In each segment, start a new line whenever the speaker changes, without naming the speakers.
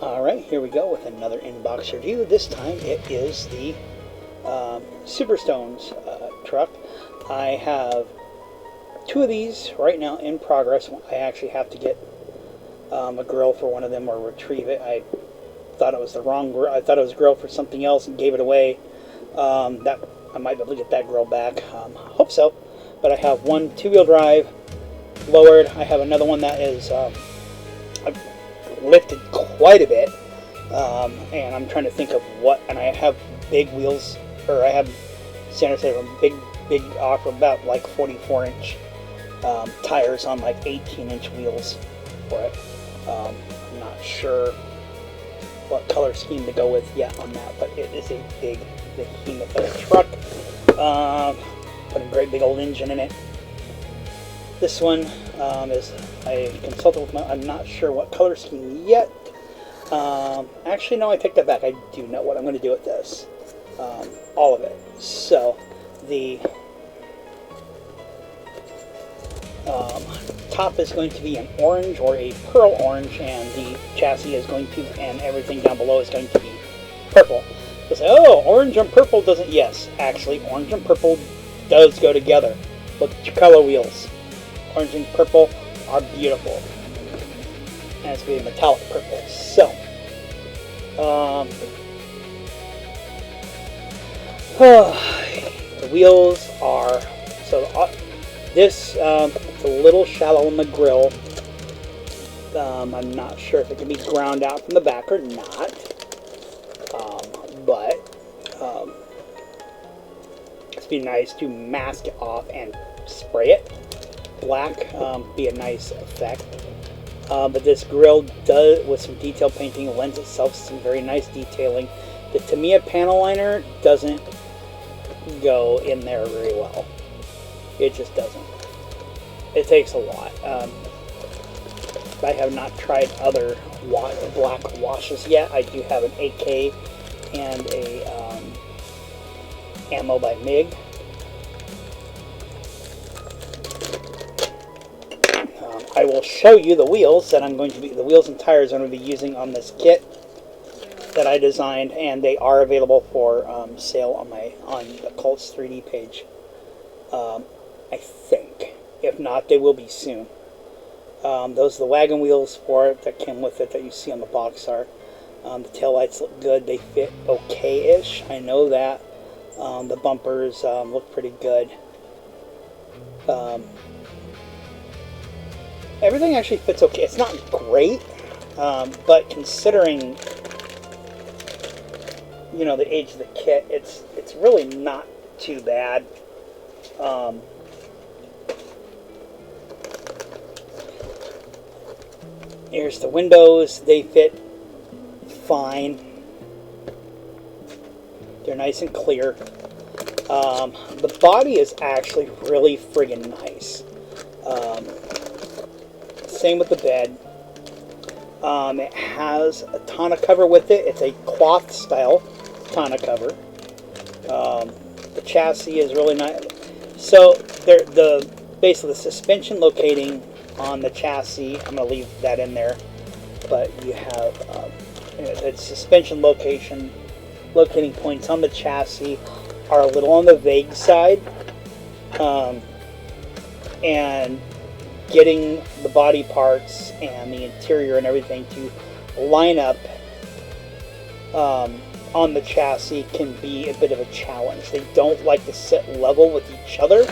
Alright, here we go with another inbox review. This time it is the Superstones truck. I have two of these right now in progress. I actually have to get a grill for one of them or retrieve it. I thought it was the wrong grill. I thought it was a grill for something else and gave it away. That I might be able to get that grill back. Hope so. But I have one two-wheel drive lowered. I have another one that is I've lifted quite a bit, and I'm trying to think of what. And I have big wheels, or I have standard set of big off about like 44-inch tires on like 18-inch wheels for it. I'm not sure what color scheme to go with yet on that, but it is a big behemoth of a truck. Put a great big old engine in it. This one is I consulted with I'm not sure what color scheme yet. Actually, no, I take that back. I do know what I'm going to do with this. All of it. So the top is going to be an orange or a pearl orange, and the chassis is going to, and everything down below is going to be purple. You'll say, oh, orange and purple doesn't. Yes, actually, orange and purple does go together. Look at your color wheels. Orange and purple are beautiful. And it's going to be metallic purple. So, the wheels are, this, it's a little shallow in the grill. I'm not sure if it can be ground out from the back or not. But it'd be nice to mask it off and spray it black, be a nice effect. But this grill does, with some detail painting, lends itself to some very nice detailing. The Tamiya panel liner doesn't go in there very well. It just doesn't. It takes a lot. I have not tried other black washes yet. I do have an AK and a Ammo by MIG. I will show you the wheels that I'm going to be, the wheels and tires I'm going to be using on this kit that I designed, and they are available for sale on the Colts 3D page. I think. If not, they will be soon. Those are the wagon wheels for it that came with it that you see on the box art. The taillights look good. They fit okay-ish. I know that. The bumpers look pretty good. Everything actually fits okay. It's not great, but considering, you know, the age of the kit, it's really not too bad. Here's the windows. They fit fine. They're nice and clear. The body is actually really friggin' nice. Same with the bed. It has a tonneau cover with it. It's a cloth style tonneau cover. The chassis is really nice. So basically the suspension locating on the chassis, I'm going to leave that in there, but you have the suspension locating points on the chassis are a little on the vague side, and getting the body parts and the interior and everything to line up on the chassis can be a bit of a challenge. They don't like to sit level with each other,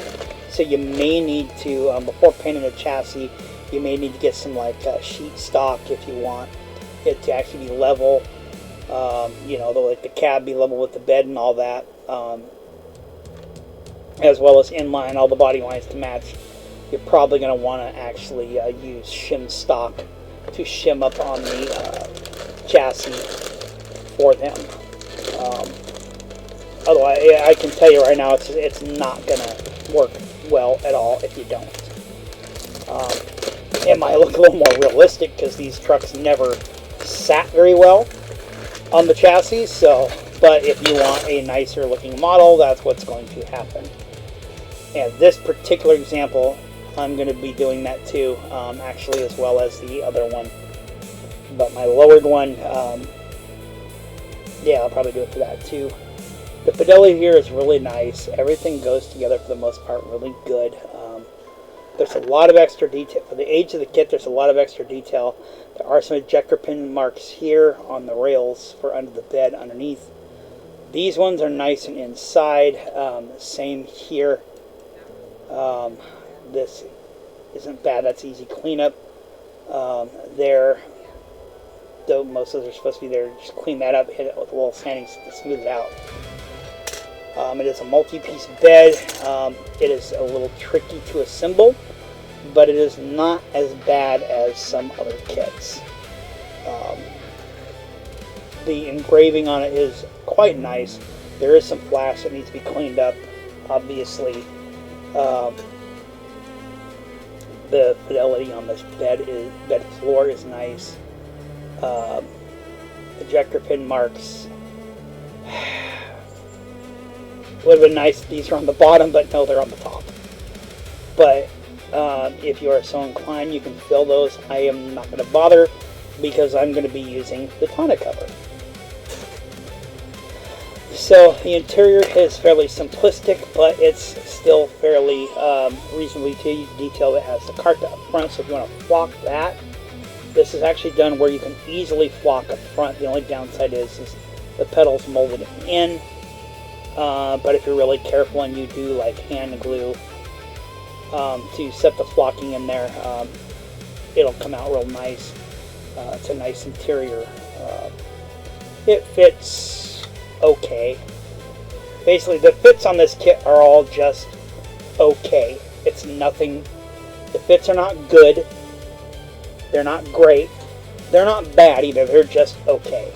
so you may need to, before painting the chassis, you may need to get some like sheet stock if you want it to actually be level. You know, like the cab be level with the bed and all that, as well as inline all the body lines to match. You're probably going to want to actually use shim stock to shim up on the chassis for them. Otherwise, I can tell you right now, it's not going to work well at all if you don't. It might look a little more realistic because these trucks never sat very well on the chassis. So, but if you want a nicer looking model, that's what's going to happen. And this particular example, I'm going to be doing that too, actually, as well as the other one. but my lowered one, yeah, I'll probably do it for that too. The fidelity here is really nice. Everything goes together for the most part really good. There's a lot of extra detail. For the age of the kit, there's a lot of extra detail. There are some ejector pin marks here on the rails for under the bed underneath. These ones are nice and inside. Same here. This isn't bad. That's easy cleanup. There, though most of those are supposed to be there, just clean that up, hit it with a little sanding to smooth it out. It is a multi-piece bed. It is a little tricky to assemble, but it is not as bad as some other kits. The engraving on it is quite nice. There is some flash that needs to be cleaned up, obviously. The fidelity on this bed floor is nice. Ejector pin marks. Would have been nice if these are on the bottom, but no, they're on the top. But if you are so inclined, you can fill those. I am not going to bother because I'm going to be using the tonneau cover. So the interior is fairly simplistic, but it's still fairly reasonably detailed. It has the Carta up front, so if you want to flock that, this is actually done where you can easily flock up front. The only downside is the pedals molded in. But if you're really careful and you do like hand glue to set the flocking in there, it'll come out real nice. It's a nice interior. It fits okay. Basically, the fits on this kit are all just okay. It's nothing. The fits are not good. They're not great. They're not bad either. They're just okay.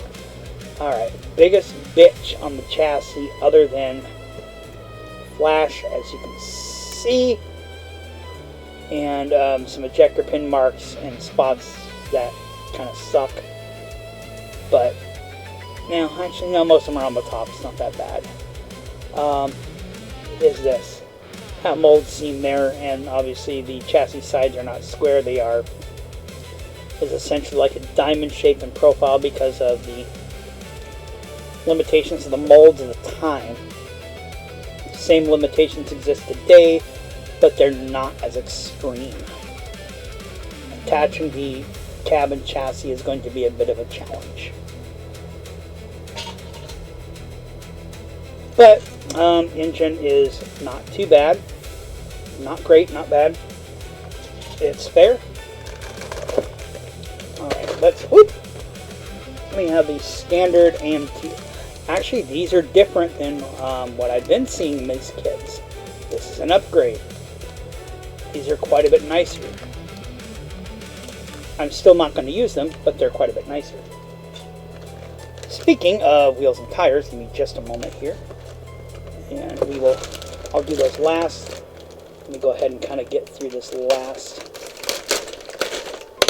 Alright, biggest bitch on the chassis other than flash, as you can see, and some ejector pin marks and spots that kind of suck. But, now, actually, no, most of them are on the top. It's not that bad. Is this. That mold seam there, and obviously the chassis sides are not square. They are, is essentially like a diamond shape and profile because of the limitations of the molds at the time. Same limitations exist today, but they're not as extreme. Attaching the cabin chassis is going to be a bit of a challenge. But engine is not too bad. Not great, not bad. It's fair. Alright, let's let me have the standard AMT. Actually, these are different than what I've been seeing in these kits. This is an upgrade. These are quite a bit nicer. I'm still not going to use them, but they're quite a bit nicer. Speaking of wheels and tires, give me just a moment here. And I'll do those last. Let me go ahead and kind of get through this last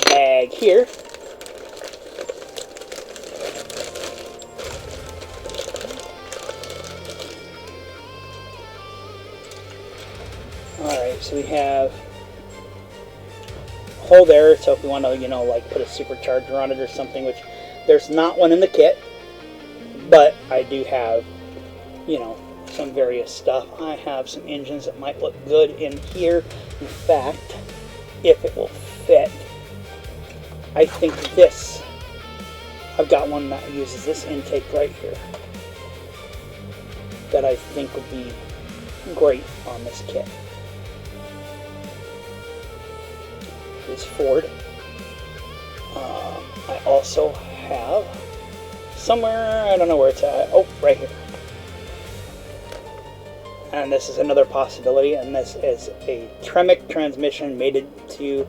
bag here. Alright, so we have a hole there, so if we want to, like put a supercharger on it or something, which there's not one in the kit, but I do have, some various stuff. I have some engines that might look good in here. In fact, if it will fit, I think I've got one that uses this intake right here that I think would be great on this kit. Is Ford. I also have somewhere, I don't know where it's at. Oh, right here. And this is another possibility, and this is a Tremec transmission mated to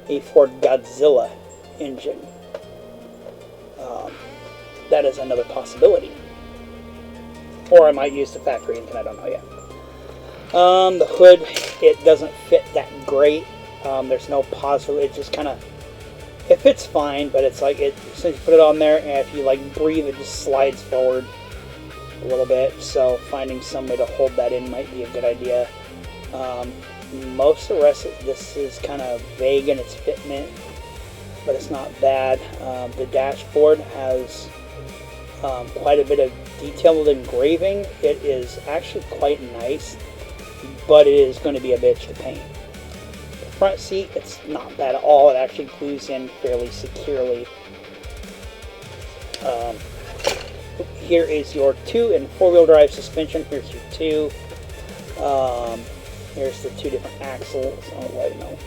a Ford Godzilla engine. That is another possibility. Or I might use the factory engine, I don't know yet. The hood, it doesn't fit that great. There's no positive, it just kind of, it fits fine, but it's like, since you put it on there, and if you like breathe, it just slides forward a little bit, so finding some way to hold that in might be a good idea. Most of the rest of this is kind of vague in its fitment. but it's not bad. The dashboard has quite a bit of detailed engraving. It is actually quite nice, but it is going to be a bitch to paint. The front seat, it's not bad at all. It actually glues in fairly securely. Here is your 2- and 4-wheel drive suspension. Here's your 2. Here's the 2 different axles. Oh, wait, no.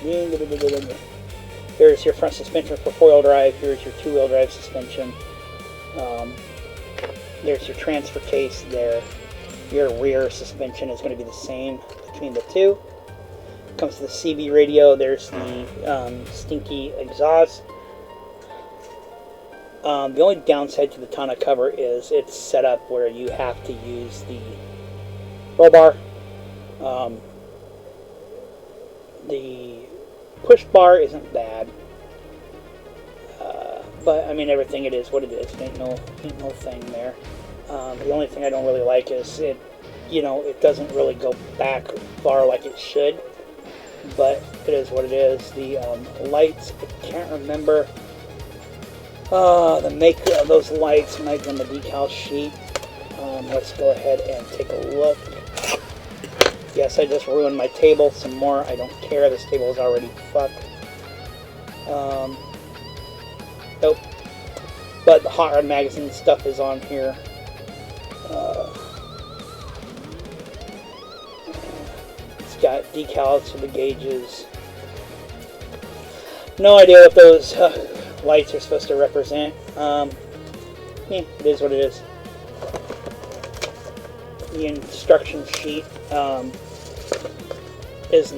Here's your front suspension for 4-wheel drive. Here's your 2-wheel drive suspension. There's your transfer case there. Your rear suspension is going to be the same between the two. Comes to the CB radio. There's the stinky exhaust. The only downside to the tonneau cover is it's set up where you have to use the roll bar. The push bar isn't bad, but I mean, everything, it is what it is. Ain't no thing there. The only thing I don't really like is it doesn't really go back far like it should, but it is what it is. The lights, I can't remember the maker of those lights. Might be on the decal sheet. Let's go ahead and take a look. Yes, I just ruined my table some more. I don't care. This table is already fucked. Nope. But the Hot Rod Magazine stuff is on here. It's got decals for the gauges. No idea what those lights are supposed to represent. Yeah, it is what it is. The instruction sheet is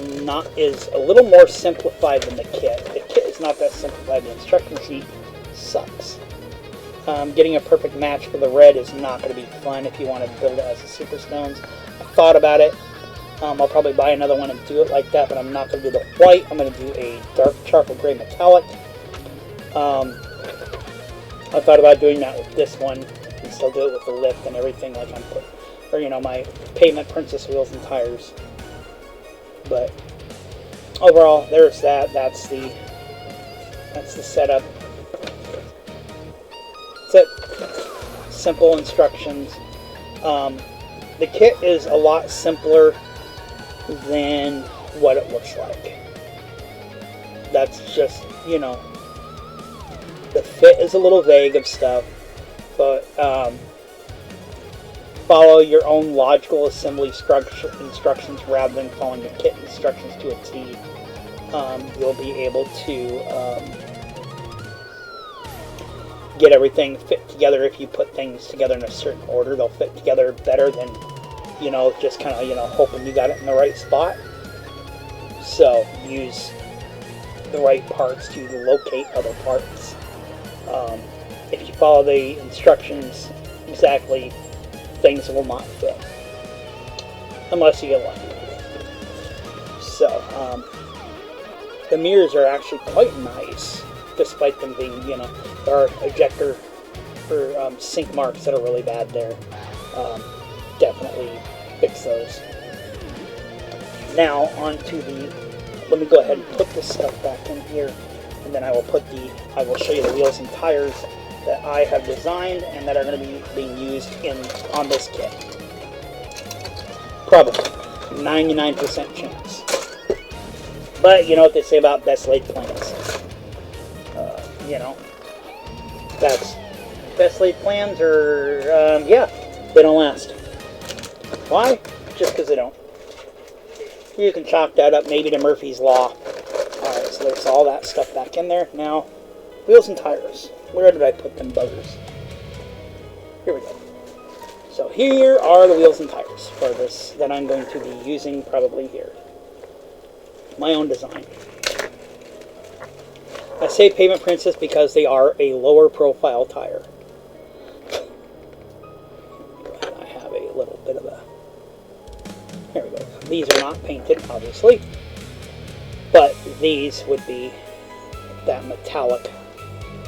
a little more simplified than the kit. The kit is not that simplified. The instruction sheet sucks. Getting a perfect match for the red is not going to be fun if you want to build it as a Super Stones. I thought about it. I'll probably buy another one and do it like that, but I'm not going to do the white. I'm going to do a dark charcoal gray metallic. I thought about doing that with this one and still do it with the lift and everything, like I'm putting, or my Pavement Princess wheels and tires. But overall, there's that. That's the setup. That's it. Simple instructions. The kit is a lot simpler than what it looks like. That's just, the fit is a little vague of stuff, but follow your own logical assembly instructions rather than following the kit instructions to a T. You'll be able to get everything fit together. If you put things together in a certain order, they'll fit together better than just kind of hoping you got it in the right spot. So use the right parts to locate other parts. If you follow the instructions exactly, things will not fit unless you get lucky. So the mirrors are actually quite nice, despite them being, there are ejector or sink marks that are really bad there. Definitely fix those. Now onto let me go ahead and put this stuff back in here, and then I will show you the wheels and tires that I have designed and that are going to be being used on this kit. Probably 99% chance. But you know what they say about best laid plans. That's best laid plans are, they don't last. Why? Just because they don't. You can chalk that up maybe to Murphy's Law. Alright, so there's all that stuff back in there. Now, wheels and tires. Where did I put them buggers? Here we go. So here are the wheels and tires for this that I'm going to be using probably here. My own design. I say Pavement Princess because they are a lower profile tire. I have a little bit of a... There we go. These are not painted, obviously. But these would be that metallic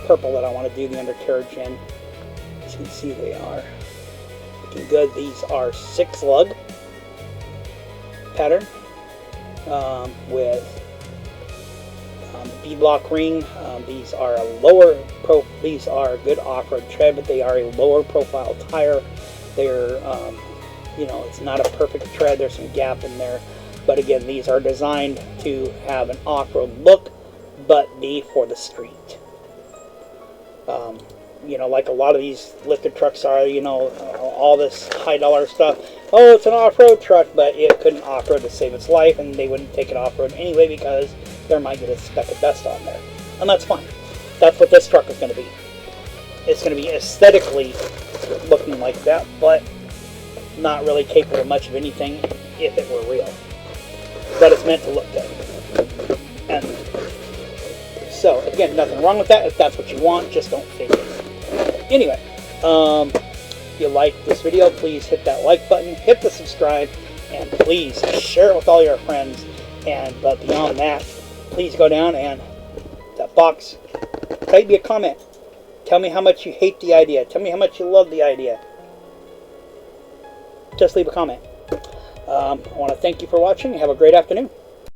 purple that I want to do the undercarriage in. As you can see, they are looking good. These are 6 lug pattern with beadlock ring. These are these are a good off-road tread, but they are a lower profile tire. They're you know, it's not a perfect tread. There's some gap in there, but again, these are designed to have an off-road look, but be for the street. You know, like a lot of these lifted trucks are, you know, all this high dollar stuff. Oh, it's an off-road truck, but it couldn't off-road to save its life, and they wouldn't take it off-road anyway because there might get a speck of dust on there. And that's fine. That's what this truck is going to be. It's going to be aesthetically looking like that, but not really capable of much of anything if it were real. But it's meant to look good. And so, again, nothing wrong with that. If that's what you want, just don't fake it. Anyway, if you like this video, please hit that like button, hit the subscribe, and please share it with all your friends. But beyond that, please go down and that box, type me a comment. Tell me how much you hate the idea. Tell me how much you love the idea. Just leave a comment. I want to thank you for watching. Have a great afternoon.